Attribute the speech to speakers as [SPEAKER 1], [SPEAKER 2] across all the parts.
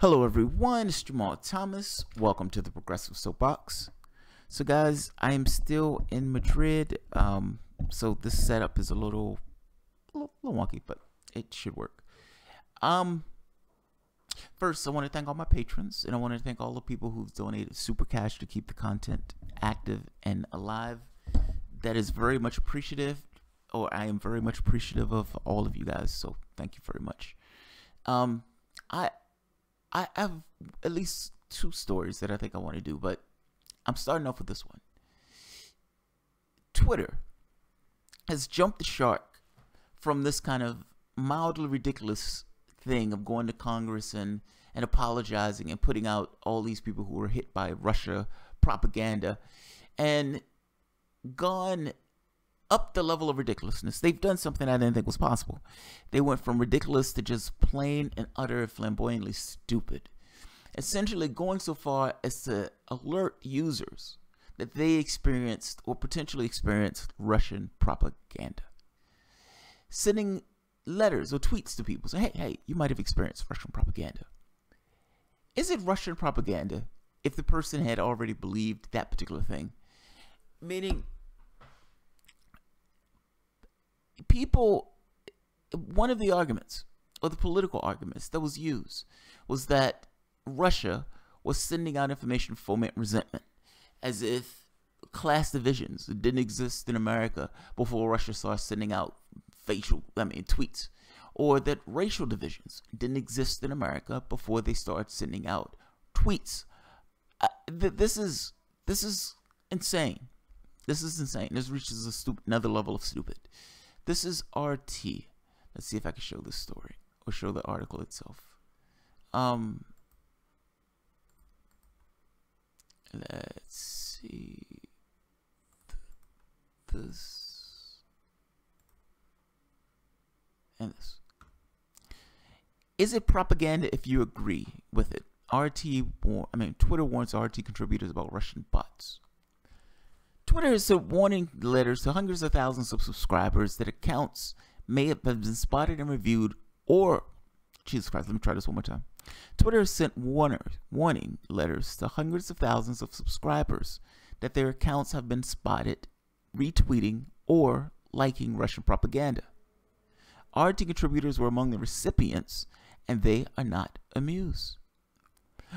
[SPEAKER 1] Hello everyone, it's Jamal Thomas. Welcome to the Progressive Soapbox. So guys, I am still in Madrid. So this setup is a little wonky, but it should work. First, I want to thank all my patrons, and I want to thank all the people who've donated super cash to keep the content active and alive. That is very much appreciative, or I am very much appreciative of all of you guys. So thank you very much. I have at least two stories that I think I want to do, but I'm starting off with this one. Twitter has jumped the shark from this kind of mildly ridiculous thing of going to Congress and apologizing and putting out all these people who were hit by Russia propaganda, and gone up the level of ridiculousness. They've done something I didn't think was possible. They went from ridiculous to just plain and utter flamboyantly stupid. Essentially going so far as to alert users that they experienced or potentially experienced Russian propaganda. Sending letters or tweets to people saying, hey, you might have experienced Russian propaganda. Is it Russian propaganda if the person had already believed that particular thing? Meaning, one of the arguments, or the political arguments that was used, was that Russia was sending out information to foment resentment, as if class divisions didn't exist in America before Russia started sending out tweets, or that racial divisions didn't exist in America before they started sending out tweets. This is insane. This is insane. This reaches another level of stupid. This is RT. Let's see if I can show this story or show the article itself. Let's see. This and this. Is it propaganda if you agree with it? Twitter warns RT contributors about Russian bots. Twitter has sent warning letters to hundreds of thousands of subscribers that accounts may have been spotted and reviewed, or, Jesus Christ, let me try this one more time. Twitter has sent warning letters to hundreds of thousands of subscribers that their accounts have been spotted retweeting or liking Russian propaganda. RT contributors were among the recipients, and they are not amused.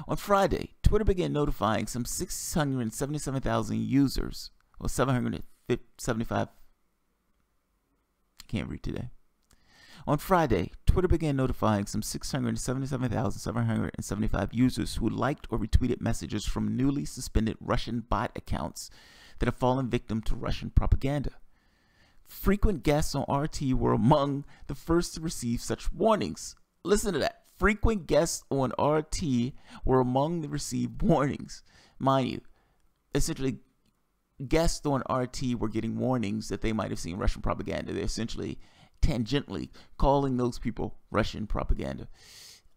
[SPEAKER 1] On Friday, Twitter began notifying some 677,000 users, or 775. Can't read today. On Friday, Twitter began notifying some 677,775 users who liked or retweeted messages from newly suspended Russian bot accounts that have fallen victim to Russian propaganda. Frequent guests on RT were among the first to receive such warnings. Listen to that. Frequent guests on RT were among the received warnings. Mind you, essentially, guests on RT were getting warnings that they might have seen Russian propaganda. They're essentially tangentially calling those people Russian propaganda.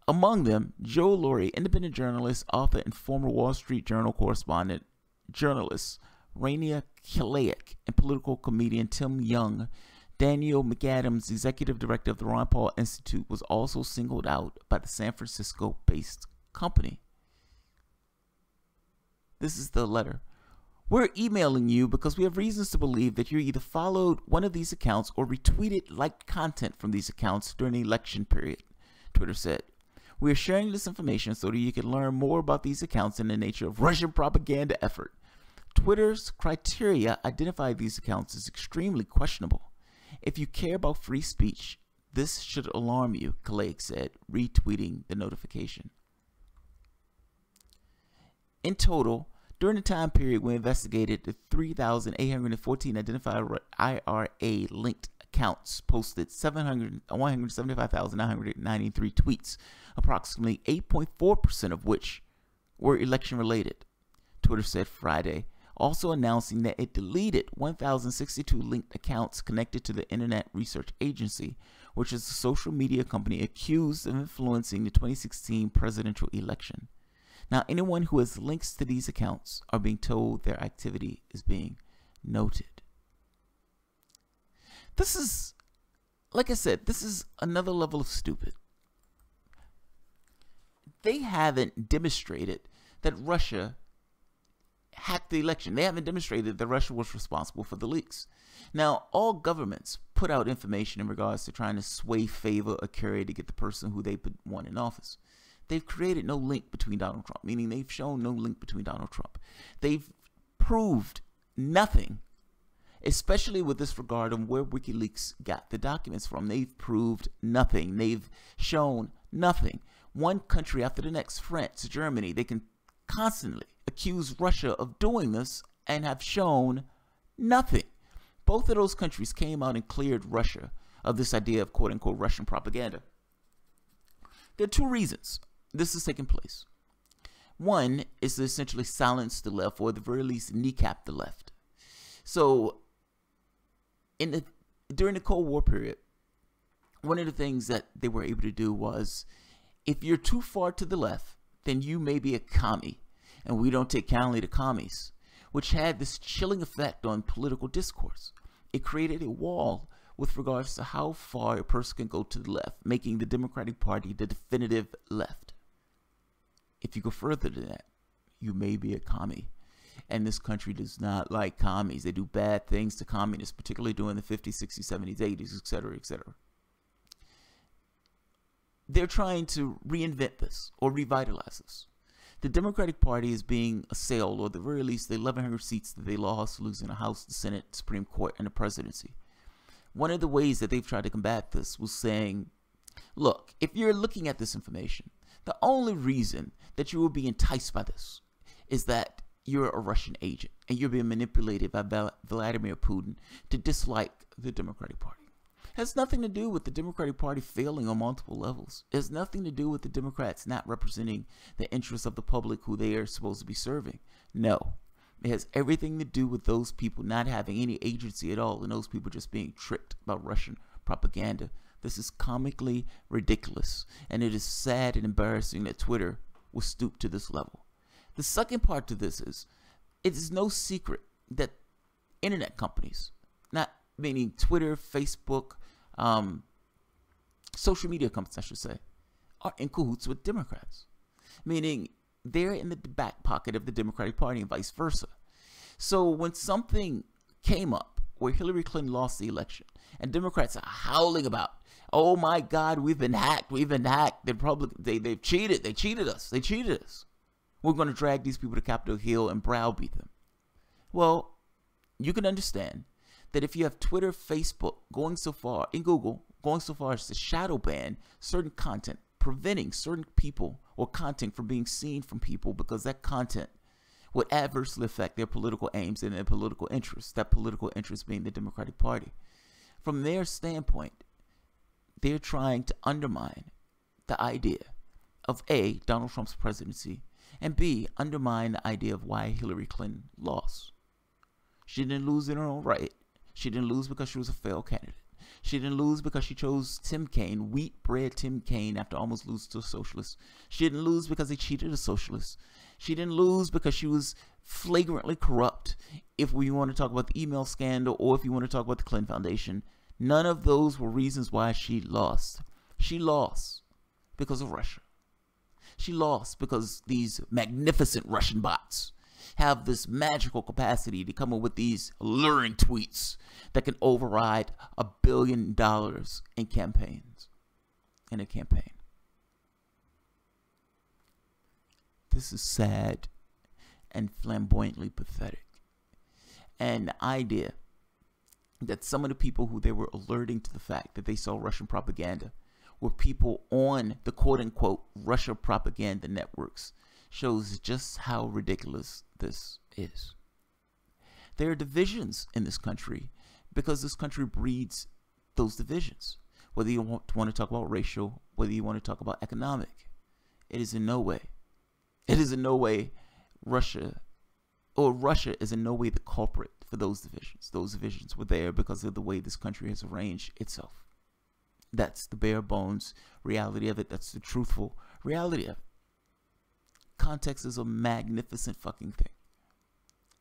[SPEAKER 1] Among them, Joe Laurie, independent journalist, author, and former Wall Street Journal correspondent, journalists Raina Kilaik, and political comedian Tim Young. Daniel McAdams, executive director of the Ron Paul Institute, was also singled out by the San Francisco-based company. This is the letter. We're emailing you because we have reasons to believe that you either followed one of these accounts or retweeted liked content from these accounts during the election period, Twitter said. We are sharing this information so that you can learn more about these accounts and the nature of Russian propaganda effort. Twitter's criteria identify these accounts as extremely questionable. If you care about free speech, this should alarm you, Kalake said, retweeting the notification. In total, during the time period we investigated, the 3,814 identified IRA-linked accounts posted 175,993 tweets, approximately 8.4% of which were election-related, Twitter said Friday, also announcing that it deleted 1,062 linked accounts connected to the Internet Research Agency, which is a social media company accused of influencing the 2016 presidential election. Now, anyone who has links to these accounts are being told their activity is being noted. This is, like I said, this is another level of stupid. they haven't demonstrated that Russia hacked the election. They haven't demonstrated that Russia was responsible for the leaks. Now, all governments put out information in regards to trying to sway, favor, or carry to get the person who they want in office. They've created no link between Donald Trump, meaning they've shown no link between Donald Trump. They've proved nothing, especially with this regard on where WikiLeaks got the documents from. They've proved nothing. They've shown nothing. One country after the next, France, Germany, they can constantly accuse Russia of doing this and have shown nothing. Both of those countries came out and cleared Russia of this idea of quote-unquote Russian propaganda. There are two reasons this is taking place. One is to essentially silence the left, or at the very least kneecap the left. So during the Cold War period, one of the things that they were able to do was, if you're too far to the left, then you may be a commie, and we don't take kindly to commies, which had this chilling effect on political discourse. It created a wall with regards to how far a person can go to the left, making the Democratic Party the definitive left. If you go further than that, you may be a commie. And this country does not like commies. They do bad things to communists, particularly during the 50s, 60s, 70s, 80s, etc., etc. They're trying to reinvent this or revitalize this. The Democratic Party is being assailed, or at the very least, the 1,100 seats that they lost, losing the House, the Senate, Supreme Court, and the presidency. One of the ways that they've tried to combat this was saying, look, if you're looking at this information, the only reason that you will be enticed by this is that you're a Russian agent and you're being manipulated by Vladimir Putin to dislike the Democratic Party. It has nothing to do with the Democratic Party failing on multiple levels. It has nothing to do with the Democrats not representing the interests of the public who they are supposed to be serving. No. It has everything to do with those people not having any agency at all, and those people just being tricked by Russian propaganda. This is comically ridiculous, and it is sad and embarrassing that Twitter will stoop to this level. The second part to this is, it is no secret that internet companies, not meaning Twitter, Facebook, social media companies, I should say, are in cahoots with Democrats, meaning they're in the back pocket of the Democratic Party and vice versa. So when something came up where Hillary Clinton lost the election and Democrats are howling about, oh my God, we've been hacked, they've cheated, they cheated us. We're going to drag these people to Capitol Hill and browbeat them. Well, you can understand that if you have Twitter, Facebook going so far, in Google, going so far as to shadow ban certain content, preventing certain people or content from being seen from people because that content would adversely affect their political aims and their political interests, that political interest being the Democratic Party. From their standpoint, they're trying to undermine the idea of A, Donald Trump's presidency, and B, undermine the idea of why Hillary Clinton lost. She didn't lose in her own right. She didn't lose because she was a failed candidate. She didn't lose because she chose Tim Kaine, wheat bread Tim Kaine, after almost losing to a socialist. She didn't lose because they cheated a socialist. She didn't lose because she was flagrantly corrupt, if we want to talk about the email scandal or if you want to talk about the Clinton Foundation. None of those were reasons why she lost. She lost because of Russia. She lost because these magnificent Russian bots have this magical capacity to come up with these alluring tweets that can override $1 billion in campaigns, in a campaign. This is sad and flamboyantly pathetic. And the idea that some of the people who they were alerting to the fact that they saw Russian propaganda were people on the quote-unquote Russia propaganda networks shows just how ridiculous this is. There are divisions in this country because this country breeds those divisions. Whether you want to talk about racial, whether you want to talk about economic, it is in no way Russia is in no way the culprit for those divisions. Those divisions were there because of the way this country has arranged itself. That's the bare bones reality of it. That's the truthful reality of it. Context is a magnificent fucking thing.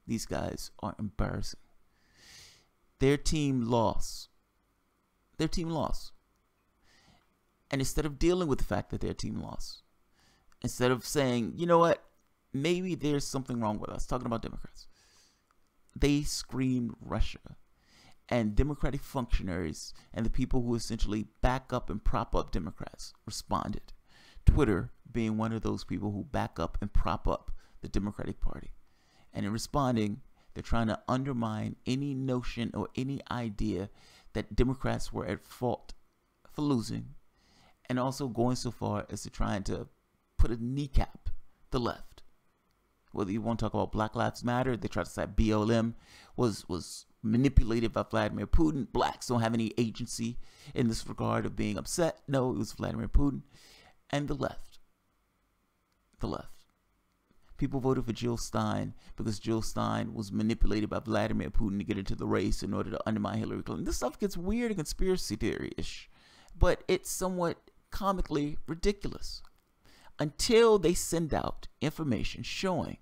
[SPEAKER 1] These guys are embarrassing. Their team lost. And instead of dealing with the fact that their team lost, instead of saying, you know what, maybe there's something wrong with us, talking about Democrats, they screamed Russia. And Democratic functionaries and the people who essentially back up and prop up Democrats responded. Twitter being one of those people who back up and prop up the Democratic Party. And in responding, they're trying to undermine any notion or any idea that Democrats were at fault for losing, and also going so far as to trying to put a kneecap the left. Whether you want to talk about Black Lives Matter, they try to say BLM was manipulated by Vladimir Putin. Blacks don't have any agency in this regard of being upset. No, it was Vladimir Putin. And the left. The left. People voted for Jill Stein because Jill Stein was manipulated by Vladimir Putin to get into the race in order to undermine Hillary Clinton. This stuff gets weird and conspiracy theory-ish, but it's somewhat comically ridiculous. Until they send out information showing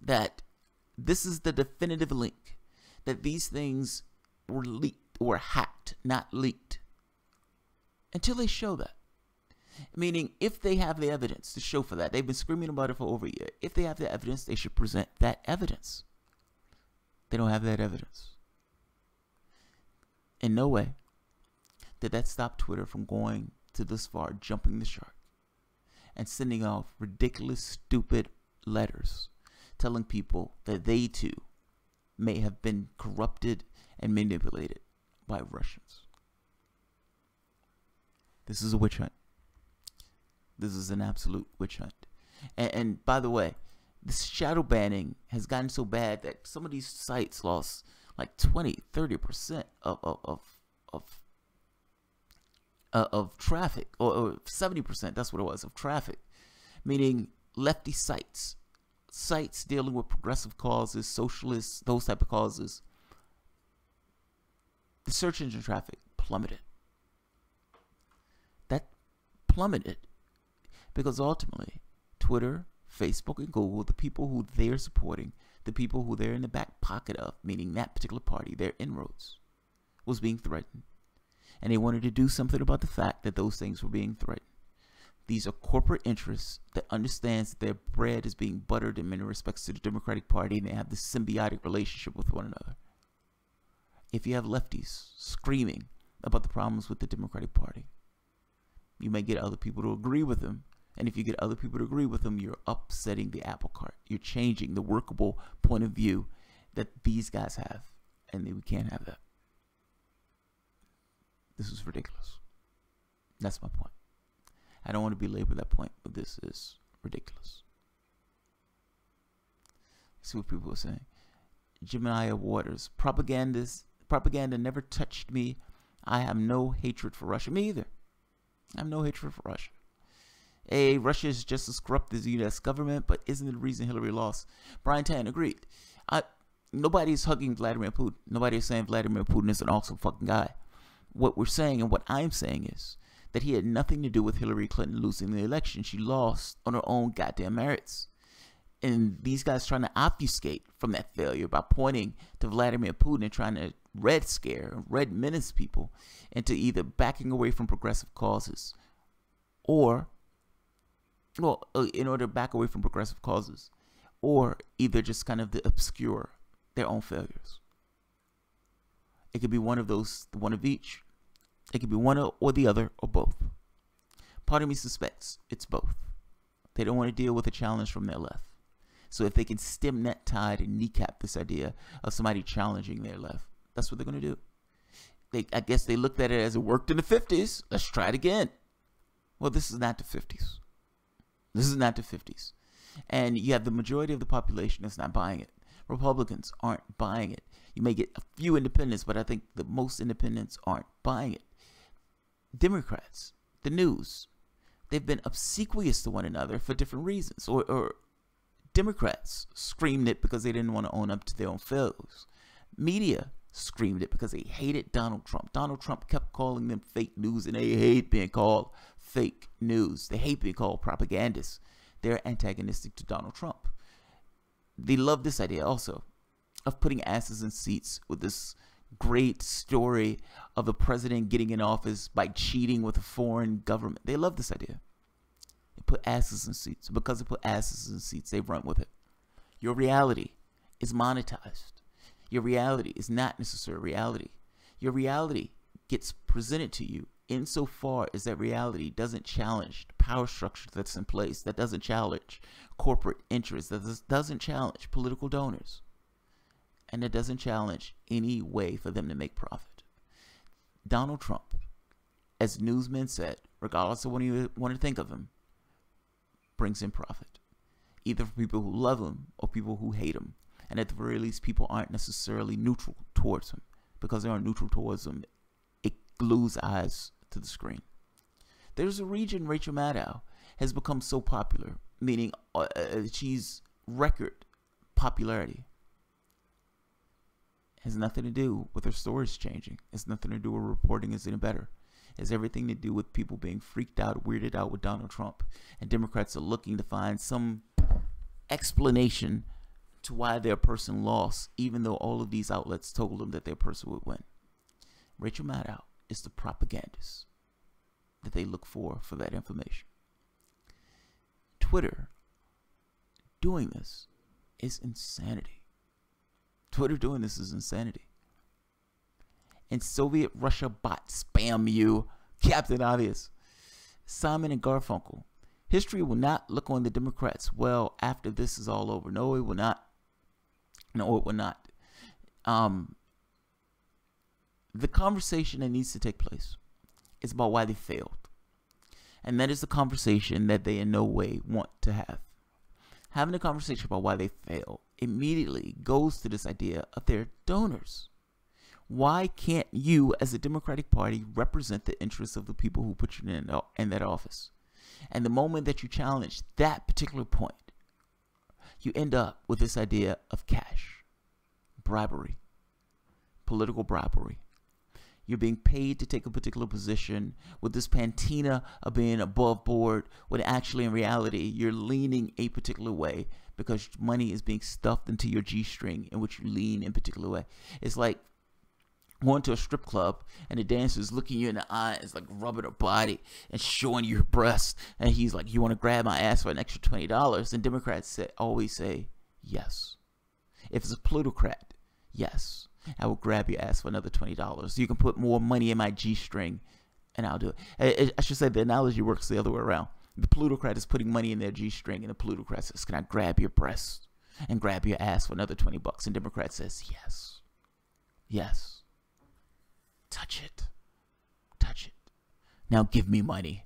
[SPEAKER 1] that this is the definitive link, that these things were leaked or hacked, not leaked. Until they show that. Meaning, if they have the evidence to show for that, they've been screaming about it for over a year. If they have the evidence, they should present that evidence. They don't have that evidence. In no way did that stop Twitter from going to this far, jumping the shark, and sending off ridiculous, stupid letters telling people that they too may have been corrupted and manipulated by Russians. This is a witch hunt. This is an absolute witch hunt. And by the way, this shadow banning has gotten so bad that some of these sites lost like 20-30% of traffic, or 70%, that's what it was, of traffic. Meaning lefty sites dealing with progressive causes, socialists, those type of causes. The search engine traffic plummeted. That plummeted because ultimately Twitter, Facebook, and Google, the people who they're supporting, the people who they're in the back pocket of, meaning that particular party, their inroads, was being threatened. And they wanted to do something about the fact that those things were being threatened. These are corporate interests that understands that their bread is being buttered in many respects to the Democratic Party, and they have this symbiotic relationship with one another. If you have lefties screaming about the problems with the Democratic Party, you may get other people to agree with them. And if you get other people to agree with them, you're upsetting the apple cart. You're changing the workable point of view that these guys have. And we can't have that. This is ridiculous. That's my point. I don't want to belabor that point, but this is ridiculous. Let's see what people are saying. Gemini Waters. Propaganda never touched me. I have no hatred for Russia. Me either. I have no hatred for Russia. Russia is just as corrupt as the U.S. government, but isn't it the reason Hillary lost? Brian Tan agreed. Nobody's hugging Vladimir Putin. Nobody's saying Vladimir Putin is an awesome fucking guy. What we're saying and what I'm saying is that he had nothing to do with Hillary Clinton losing the election. She lost on her own goddamn merits. And these guys trying to obfuscate from that failure by pointing to Vladimir Putin and trying to red scare, red menace people into either backing away from progressive causes or, well, in order to back away from progressive causes, or either just kind of to obscure their own failures. It could be one of those, one of each. It could be one or the other or both. Part of me suspects it's both. They don't want to deal with a challenge from their left. So if they can stem that tide and kneecap this idea of somebody challenging their left, that's what they're going to do. I guess they looked at it as it worked in the 50s. Let's try it again. Well, this is not the 50s. This is not the 50s. And you have the majority of the population that's not buying it. Republicans aren't buying it. You may get a few independents, but I think the most independents aren't buying it. Democrats, the news, they've been obsequious to one another for different reasons. Or Democrats screamed it because they didn't want to own up to their own failures. Media screamed it because they hated Donald Trump. Donald Trump kept calling them fake news, and they hate being called fake news. They hate being called propagandists. They're antagonistic to Donald Trump. They love this idea also of putting asses in seats with this great story of the president getting in office by cheating with a foreign government. They love this idea. put asses in seats. Because they put asses in seats, they run with it. Your reality is monetized. Your reality is not necessarily reality. Your reality gets presented to you insofar as that reality doesn't challenge the power structure that's in place, that doesn't challenge corporate interests, that doesn't challenge political donors, and that doesn't challenge any way for them to make profit. Donald Trump, as newsmen said, regardless of what you want to think of him, brings in profit, either for people who love him or people who hate him. And at the very least, people aren't necessarily neutral towards him. Because they aren't neutral towards him, it glues eyes to the screen. There's a region Rachel Maddow has become so popular, meaning she's record popularity. It has nothing to do with her stories changing. It's nothing to do with reporting is any better. It has everything to do with people being freaked out, weirded out with Donald Trump. And Democrats are looking to find some explanation to why their person lost, even though all of these outlets told them that their person would win. Rachel Maddow is the propagandist that they look for that information. Twitter doing this is insanity. Twitter doing this is insanity. And Soviet Russia bots spam you, Captain Obvious. Simon and Garfunkel. History will not look on the Democrats well after this is all over. No, it will not. No, it will not. The conversation that needs to take place is about why they failed. And that is the conversation that they in no way want to have. Having a conversation about why they failed immediately goes to this idea of their donors. Why can't you, as a Democratic Party, represent the interests of the people who put you in that office? And the moment that you challenge that particular point, you end up with this idea of cash, bribery, political bribery. You're being paid to take a particular position with this patina of being above board, when actually in reality you're leaning a particular way because money is being stuffed into your G-string in which you lean in a particular way. It's like going to a strip club and the dancer's looking you in the eye, it's like rubbing her body and showing you her breast, and he's like, you want to grab my ass for an extra $20? And Democrats always say yes. If it's a plutocrat, yes, I will grab your ass for another $20. You can put more money in my G-string and I'll do it. I should say the analogy works the other way around. The plutocrat is putting money in their G-string and the plutocrat says, can I grab your breast and grab your ass for another $20? And Democrat says yes. Yes. Touch it. Touch it. Now give me money.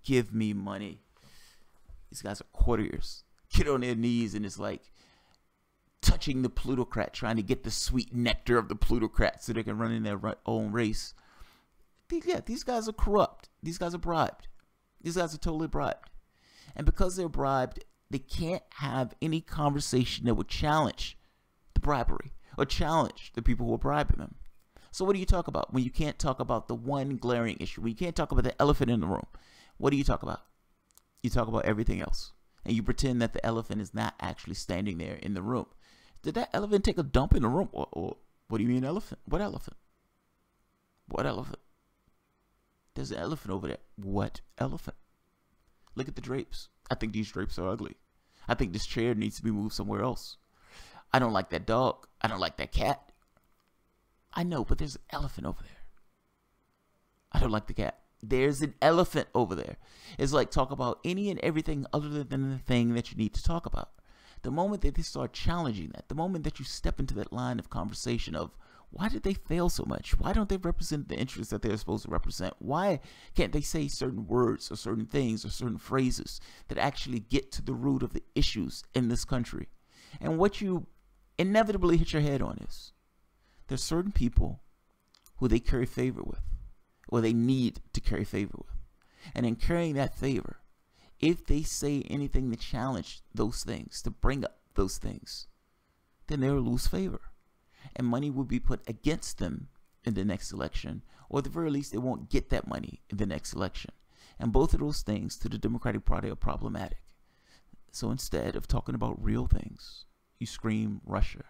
[SPEAKER 1] Give me money. These guys are courtiers. Get on their knees and it's like touching the plutocrat, trying to get the sweet nectar of the plutocrat so they can run in their own race. Yeah, these guys are corrupt. These guys are bribed. These guys are totally bribed. And because they're bribed, they can't have any conversation that would challenge the bribery or challenge the people who are bribing them. So what do you talk about when you can't talk about the one glaring issue? When you can't talk about the elephant in the room, what do you talk about? You talk about everything else. And you pretend that the elephant is not actually standing there in the room. Did that elephant take a dump in the room? Or what do you mean elephant? What elephant? What elephant? There's an elephant over there. What elephant? Look at the drapes. I think these drapes are ugly. I think this chair needs to be moved somewhere else. I don't like that dog. I don't like that cat. I know, but there's an elephant over there. I don't like the cat. There's an elephant over there. It's like talk about any and everything other than the thing that you need to talk about. The moment that they start challenging that, the moment that you step into that line of conversation of why did they fail so much? Why don't they represent the interests that they're supposed to represent? Why can't they say certain words or certain things or certain phrases that actually get to the root of the issues in this country? And what you inevitably hit your head on is there's certain people who they curry favor with, or they need to carry favor with. And in carrying that favor, if they say anything to challenge those things, to bring up those things, then they'll lose favor. And money will be put against them in the next election, or at the very least, they won't get that money in the next election. And both of those things to the Democratic Party are problematic. So instead of talking about real things, you scream Russia.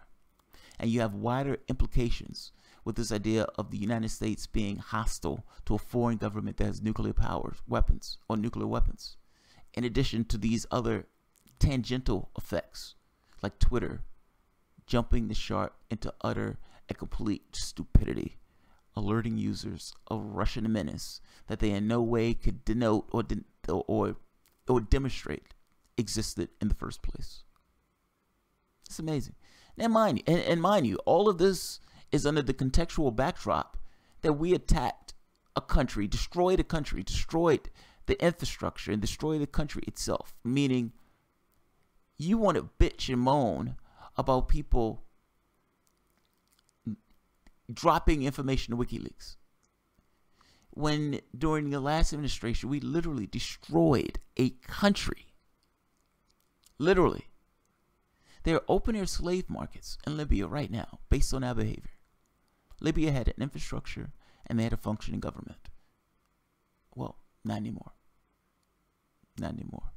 [SPEAKER 1] And you have wider implications with this idea of the United States being hostile to a foreign government that has nuclear powers, weapons, or nuclear weapons. in addition to these other tangential effects, like Twitter jumping the shark into utter and complete stupidity, alerting users of Russian menace that they in no way could denote or demonstrate existed in the first place. It's amazing. And mind you, all of this is under the contextual backdrop that we attacked a country, destroyed the infrastructure, and destroyed the country itself. Meaning, you want to bitch and moan about people dropping information to WikiLeaks, when during the last administration we literally destroyed a country. Literally. There are open-air slave markets in Libya right now based on our behavior. Libya had an infrastructure and they had a functioning government. Well, not anymore. Not anymore.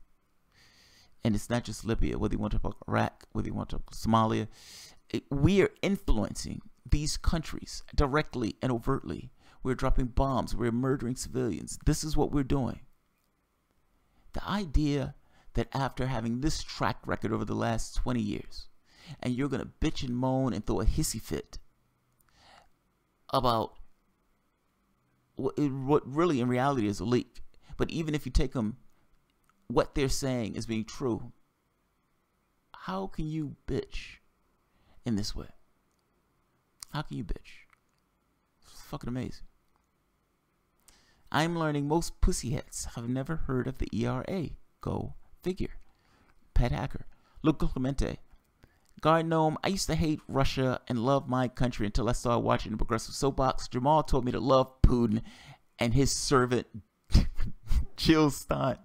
[SPEAKER 1] And it's not just Libya, whether you want to talk about Iraq, whether you want to talk about Somalia. We are influencing these countries directly and overtly. We're dropping bombs. We're murdering civilians. This is what we're doing. The idea that after having this track record over the last 20 years, and you're going to bitch and moan and throw a hissy fit about what really in reality is a leak. But even if you take them, what they're saying is being true, how can you bitch in this way? How can you bitch? It's fucking amazing. I'm learning most pussyheads have never heard of the ERA. Go figure. Pat Hacker. Luca Clemente. Guard Gnome, I used to hate Russia and love my country until I started watching the Progressive Soapbox. Jamal told me to love Putin and his servant Jill Stein.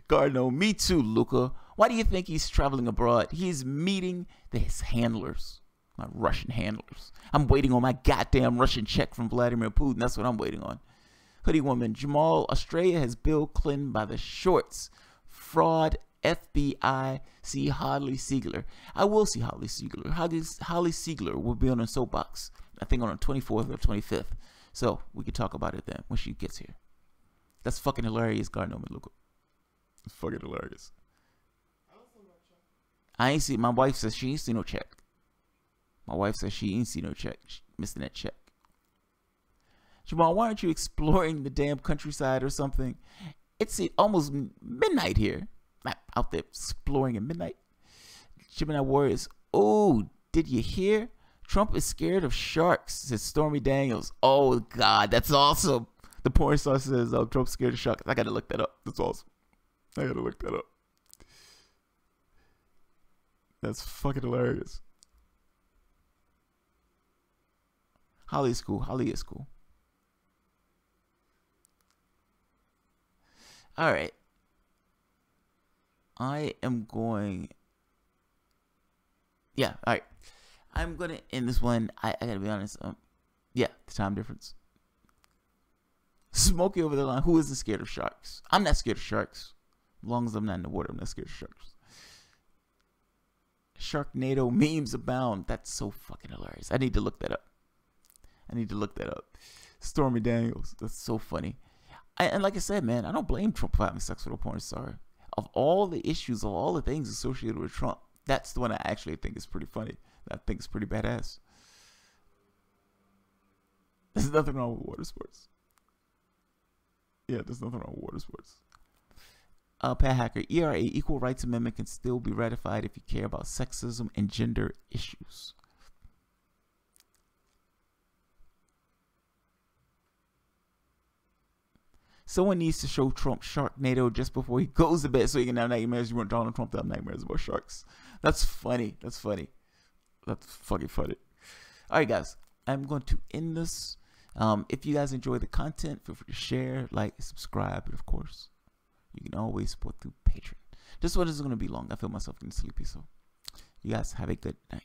[SPEAKER 1] Guard Gnome, me too, Luca. Why do you think he's traveling abroad? He's meeting his handlers, my Russian handlers. I'm waiting on my goddamn Russian check from Vladimir Putin. That's what I'm waiting on. Hoodie Woman, Jamal, Australia has Bill Clinton by the shorts. Fraud, FBI, see Holly Siegler. I will see Holly Siegler. Holly Siegler will be on a soapbox, I think on the 24th or 25th. So we can talk about it then when she gets here. That's fucking hilarious, Gardner and Luca. It's fucking hilarious. I ain't see. My wife says she ain't see no check. My wife says she ain't see no check. She missing that check. Jamal, why aren't you exploring the damn countryside or something? It's almost midnight here. Not out there exploring at midnight. Gemini Warriors. Oh, did you hear? Trump is scared of sharks, says Stormy Daniels. Oh, God, that's awesome. The porn star says, oh, Trump's scared of sharks. I got to look that up. That's awesome. I got to look that up. That's fucking hilarious. Holly is cool. Holly is cool. All right. I am going. Yeah, all right. I'm going to end this one. I got to be honest. Yeah, the time difference. Smokey over the line. Who isn't scared of sharks? I'm not scared of sharks. As long as I'm not in the water, I'm not scared of sharks. Sharknado memes abound. That's so fucking hilarious. I need to look that up. Stormy Daniels. That's so funny. And like I said, man, I don't blame Trump for having sex with a porn star. Of all the issues, of all the things associated with Trump, that's the one I actually think is pretty funny. I think it's pretty badass. There's nothing wrong with water sports. Yeah, there's nothing wrong with water sports. Pat Hacker, ERA, Equal Rights Amendment, can still be ratified if you care about sexism and gender issues. Someone needs to show Trump Sharknado just before he goes to bed so he can have nightmares. You want Donald Trump to have nightmares about sharks. That's funny. That's funny. That's fucking funny. All right, guys. I'm going to end this. If you guys enjoy the content, feel free to share, like, subscribe, and of course, you can always support through Patreon. This one is going to be long. I feel myself getting sleepy, so you guys have a good night.